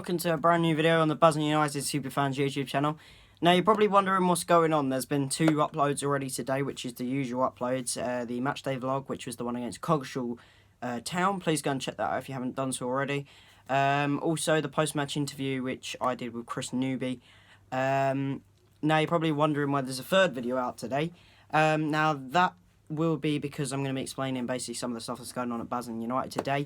welcome to a brand new video on the Basildon United Superfans YouTube channel. Now you're probably wondering what's going on. There's been 2 uploads already today, which is the usual uploads. The matchday vlog, which was the one against Coggeshall Town. Please go and check that out if you haven't done so already. Also the post-match interview, which I did with Chris Newby. Now you're probably wondering why there's a 3rd video out today. Now that will be because I'm going to be explaining basically some of the stuff that's going on at Basildon United today.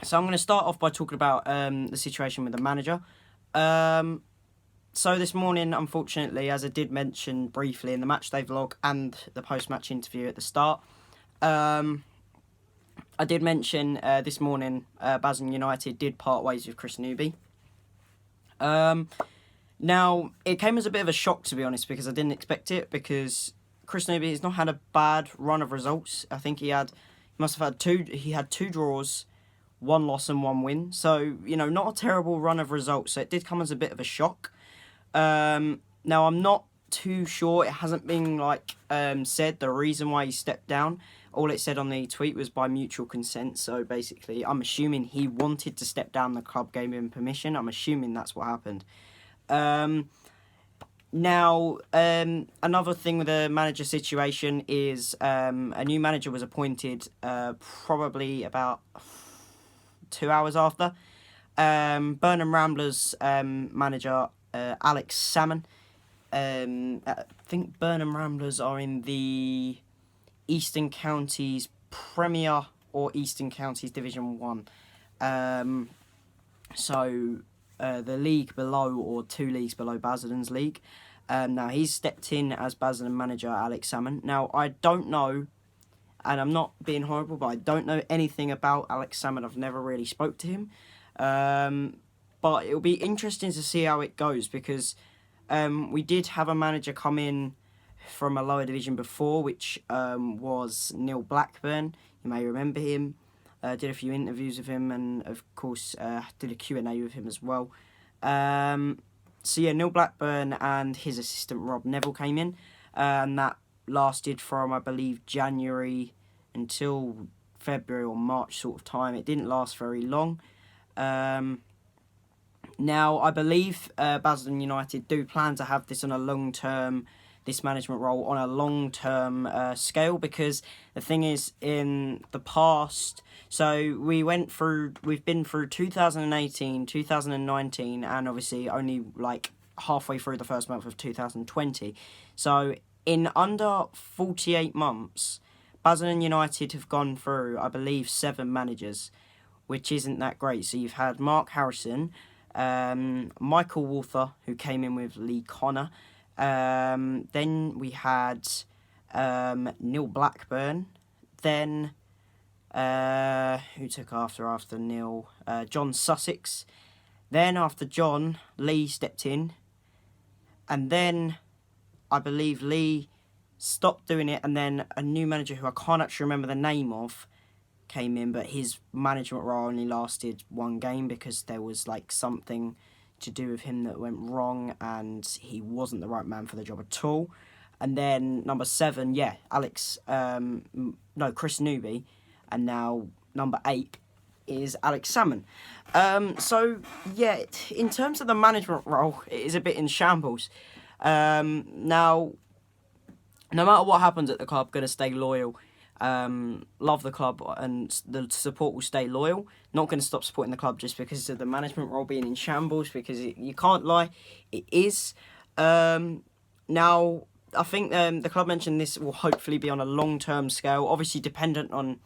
So I'm going to start off by talking about the situation with the manager. So this morning, unfortunately, as I did mention briefly in the matchday vlog and the post-match interview at the start, I did mention this morning Basildon United did part ways with Chris Newby. Now, it came as a bit of a shock, to be honest, because I didn't expect it, because Chris Newby has not had a bad run of results. I think he had 2 draws, 1 loss and 1 win. So, you know, not a terrible run of results. So it did come as a bit of a shock. Now, I'm not too sure. It hasn't been, said the reason why he stepped down. All it said on the tweet was by mutual consent. So, basically, I'm assuming he wanted to step down. The club gave him permission. I'm assuming that's what happened. Now, another thing with the manager situation is a new manager was appointed probably about 2 hours after. Burnham Ramblers manager Alex Salmon. I think Burnham Ramblers are in the Eastern Counties Premier or Eastern Counties Division 1. So the league below, or 2 leagues below Basildon's league. Now he's stepped in as Basildon manager Alex Salmon. Now I don't know, and I'm not being horrible, but I don't know anything about Alex Salmon. I've never really spoke to him. But it'll be interesting to see how it goes, because we did have a manager come in from a lower division before, which was Neil Blackburn. You may remember him. Did a few interviews with him, and of course did a Q&A with him as well. So yeah, Neil Blackburn and his assistant Rob Neville came in, and that lasted from, I believe, January until February or March sort of time. It didn't last very long. Now, I believe Basildon United do plan to have this on a long-term, this management role on a long-term scale, because the thing is, in the past, so we've been through 2018, 2019, and obviously only halfway through the first month of 2020. So in under 48 months, Basildon United have gone through, I believe, 7 managers, which isn't that great. So you've had Mark Harrison, Michael Walther, who came in with Lee Connor. Then we had Neil Blackburn. Then who took after Neil? John Sussex. Then after John, Lee stepped in. And then I believe Lee stopped doing it, and then a new manager who I can't actually remember the name of came in, but his management role only lasted 1 game because there was something to do with him that went wrong, and he wasn't the right man for the job at all. And then number 7, Chris Newby, and now number 8 is Alex Salmon. So yeah, in terms of the management role, it is a bit in shambles. Now, no matter what happens at the club, going to stay loyal. Love the club, and the support will stay loyal. Not going to stop supporting the club just because of the management role being in shambles, because you can't lie, it is. Now, I think the club mentioned this will hopefully be on a long-term scale, obviously dependent on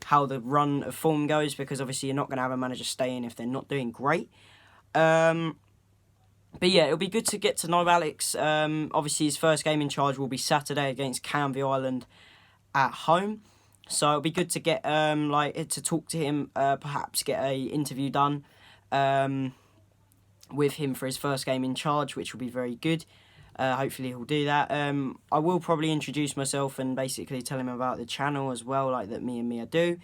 how the run of form goes, because obviously you're not going to have a manager stay in if they're not doing great. But yeah, it'll be good to get to know Alex. Obviously his first game in charge will be Saturday against Canvey Island at home, so it'll be good to get to talk to him, perhaps get a interview done with him for his first game in charge, which will be very good. Hopefully he'll do that. I will probably introduce myself and basically tell him about the channel as well, that me and Mia do.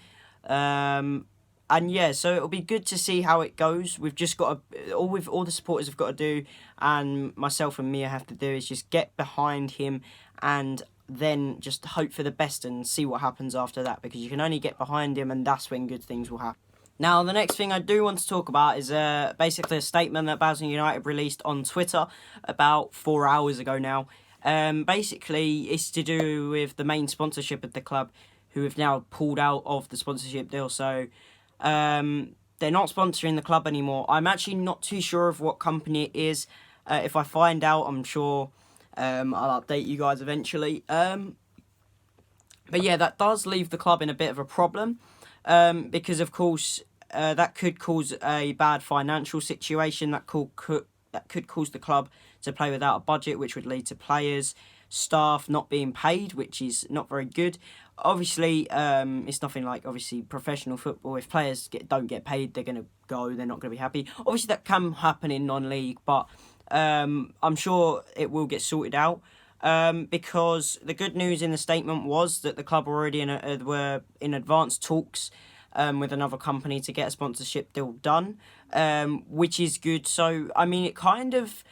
And yeah, so it'll be good to see how it goes. We've just got to, all the supporters have got to do, and myself and Mia have to do, is just get behind him and then just hope for the best and see what happens after that, because you can only get behind him, and that's when good things will happen. Now, the next thing I do want to talk about is basically a statement that Basildon United released on Twitter about 4 hours ago now. Basically, it's to do with the main sponsorship of the club, who have now pulled out of the sponsorship deal. So, they're not sponsoring the club anymore. I'm actually not too sure of what company it is. If I find out, I'm sure I'll update you guys eventually. But yeah, that does leave the club in a bit of a problem. Because of course that could cause a bad financial situation. That could cause the club to play without a budget, which would lead to players, staff not being paid, which is not very good. Obviously, it's nothing like obviously professional football. If players don't get paid, they're going to go. They're not going to be happy. Obviously, that can happen in non-league, but I'm sure it will get sorted out. Because the good news in the statement was that the club were in advanced talks with another company to get a sponsorship deal done, which is good. So, I mean, it kind of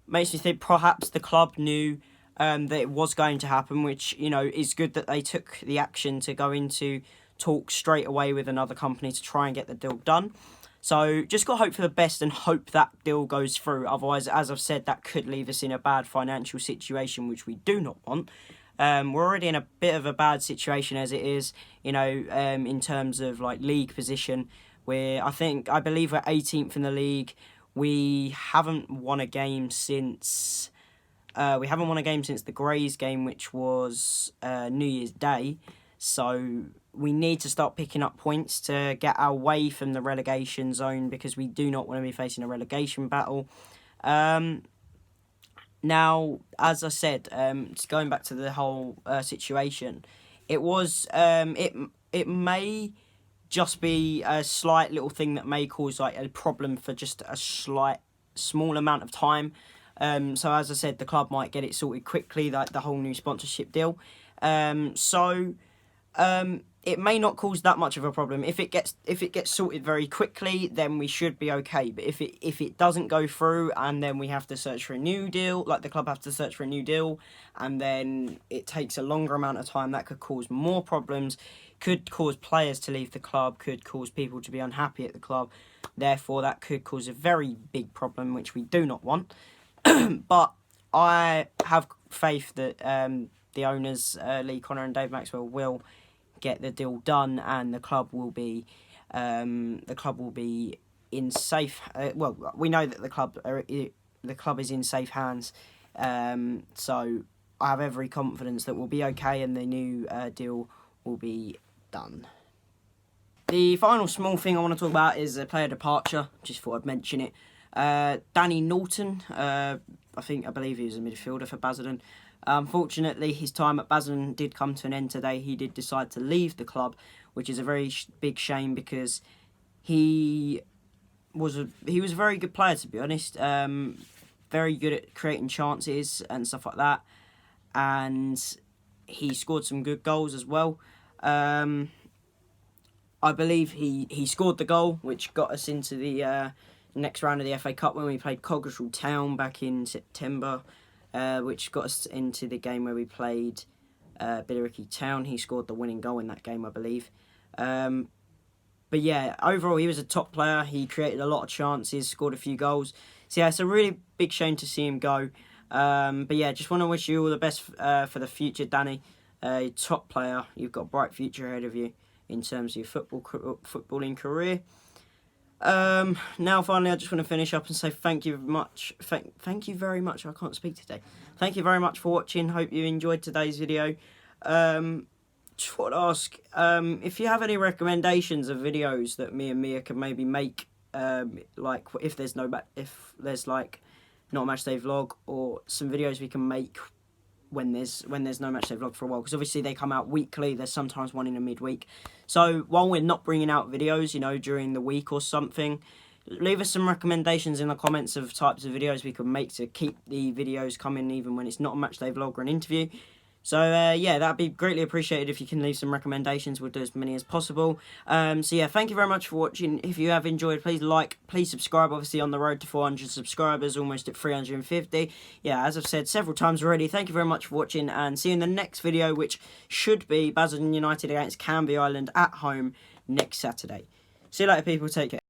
makes me think perhaps the club knew that it was going to happen, which, you know, is good that they took the action to go into talks straight away with another company to try and get the deal done. So just got to hope for the best and hope that deal goes through. Otherwise, as I've said, that could leave us in a bad financial situation, which we do not want. We're already in a bit of a bad situation as it is, you know, in terms of like league position. I believe we're 18th in the league. We haven't won a game since the Greys game, which was New Year's Day. So we need to start picking up points to get away from the relegation zone, because we do not want to be facing a relegation battle. Now, as I said, just going back to the whole situation, it may just be a slight little thing that may cause like a problem for just a small amount of time. So as I said, the club might get it sorted quickly, like the whole new sponsorship deal. It may not cause that much of a problem. If it gets sorted very quickly, then we should be okay. But if it doesn't go through, and then we have to search for a new deal, like the club have to search for a new deal, and then it takes a longer amount of time, that could cause more problems, could cause players to leave the club, could cause people to be unhappy at the club. Therefore, that could cause a very big problem, which we do not want. But I have faith that the owners, Lee Connor and Dave Maxwell, will get the deal done, and the club will be in safe. We know that the club is in safe hands. So I have every confidence that we'll be okay, and the new deal will be done. The final small thing I want to talk about is a player departure. Just thought I'd mention it. Danny Norton, I believe he was a midfielder for Basildon. Unfortunately, his time at Basildon did come to an end today. He did decide to leave the club, which is a very big shame, because he was a very good player, to be honest. Very good at creating chances and stuff like that, and he scored some good goals as well. I believe he scored the goal which got us into the next round of the FA Cup when we played Coggeshall Town back in September, which got us into the game where we played Billericay Town. He scored the winning goal in that game, I believe. But yeah, overall, he was a top player. He created a lot of chances, scored a few goals. So yeah, it's a really big shame to see him go. But yeah, just want to wish you all the best for the future, Danny. Top player. You've got a bright future ahead of you in terms of your footballing career. Now, finally, I just want to finish up and say thank you much. Thank you very much. I can't speak today. Thank you very much for watching. Hope you enjoyed today's video. Just want to ask if you have any recommendations of videos that me and Mia can maybe make. Like if there's like not a matchday vlog, or some videos we can make when there's no matchday vlog for a while, because obviously they come out weekly. There's sometimes one in a midweek. So while we're not bringing out videos, you know, during the week or something, leave us some recommendations in the comments of types of videos we can make to keep the videos coming even when it's not a matchday vlog or an interview. So yeah, that'd be greatly appreciated if you can leave some recommendations. We'll do as many as possible. So yeah, thank you very much for watching. If you have enjoyed, please like, please subscribe. Obviously on the road to 400 subscribers, almost at 350. Yeah, as I've said several times already, thank you very much for watching, and see you in the next video, which should be Basildon United against Canvey Island at home next Saturday. See you later, people. Take care.